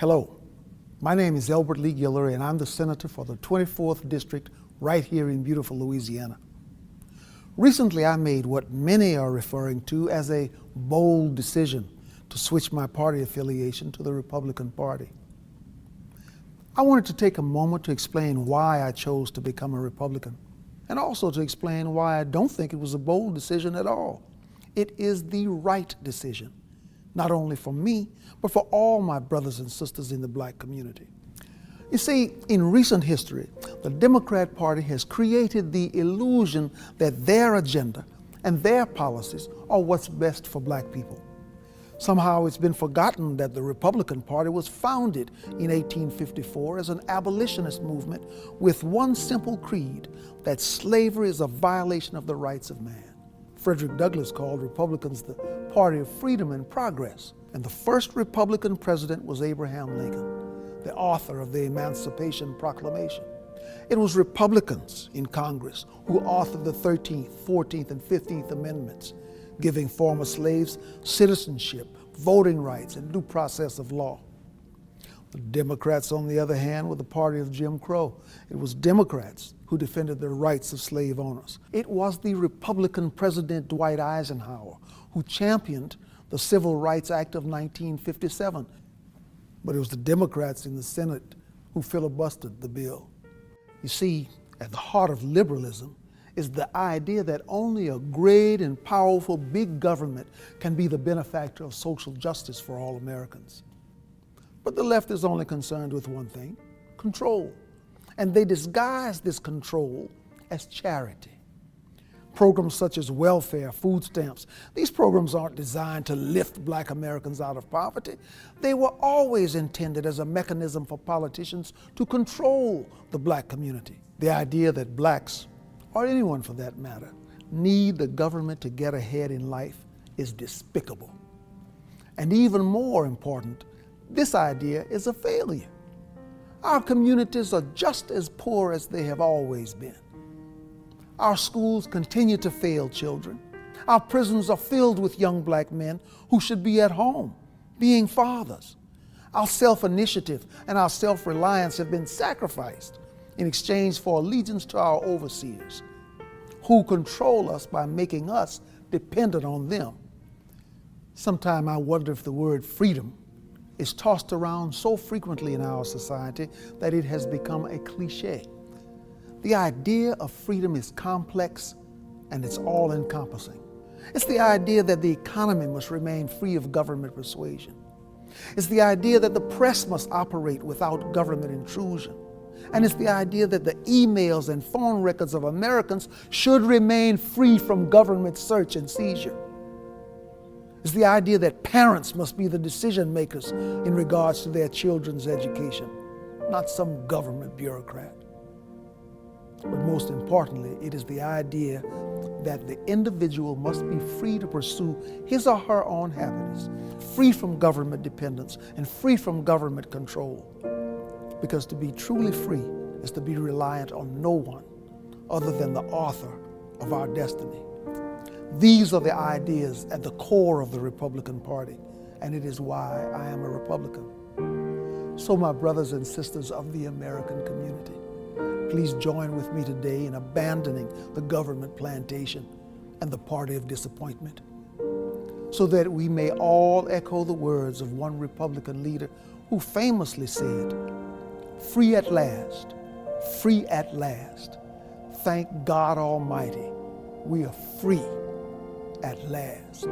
Hello, my name is Elbert Guillory and I'm the Senator for the 24th District right here in beautiful Louisiana. Recently I made what many are referring to as a bold decision to switch my party affiliation to the Republican Party. I wanted to take a moment to explain why I chose to become a Republican and also to explain why I don't think it was a bold decision at all. It is the right decision, not only for me, but for all my brothers and sisters in the black community. You see, in recent history, the Democrat Party has created the illusion that their agenda and their policies are what's best for black people. Somehow it's been forgotten that the Republican Party was founded in 1854 as an abolitionist movement with one simple creed, that slavery is a violation of the rights of man. Frederick Douglass called Republicans the party of freedom and progress. And the first Republican president was Abraham Lincoln, the author of the Emancipation Proclamation. It was Republicans in Congress who authored the 13th, 14th, and 15th Amendments, giving former slaves citizenship, voting rights, and due process of law. The Democrats, on the other hand, were the party of Jim Crow. It was Democrats who defended the rights of slave owners. It was the Republican President Dwight Eisenhower who championed the Civil Rights Act of 1957. But it was the Democrats in the Senate who filibustered the bill. You see, at the heart of liberalism is the idea that only a great and powerful big government can be the benefactor of social justice for all Americans. But the left is only concerned with one thing: control. And they disguise this control as charity. Programs such as welfare, food stamps, these programs aren't designed to lift black Americans out of poverty. They were always intended as a mechanism for politicians to control the black community. The idea that blacks, or anyone for that matter, need the government to get ahead in life is despicable. And even more important, this idea is a failure. Our communities are just as poor as they have always been. Our schools continue to fail children. Our prisons are filled with young black men who should be at home, being fathers. Our self-initiative and our self-reliance have been sacrificed in exchange for allegiance to our overseers, who control us by making us dependent on them. Sometimes I wonder if the word freedom is tossed around so frequently in our society that it has become a cliche. The idea of freedom is complex and it's all-encompassing. It's the idea that the economy must remain free of government persuasion. It's the idea that the press must operate without government intrusion. And it's the idea that the emails and phone records of Americans should remain free from government search and seizure. It's the idea that parents must be the decision makers in regards to their children's education, not some government bureaucrat. But most importantly, it is the idea that the individual must be free to pursue his or her own happiness, free from government dependence and free from government control. Because to be truly free is to be reliant on no one other than the author of our destiny. These are the ideas at the core of the Republican Party, and it is why I am a Republican. So my brothers and sisters of the American community, please join with me today in abandoning the government plantation and the party of disappointment, so that we may all echo the words of one Republican leader who famously said, "Free at last, free at last. Thank God Almighty, we are free at last."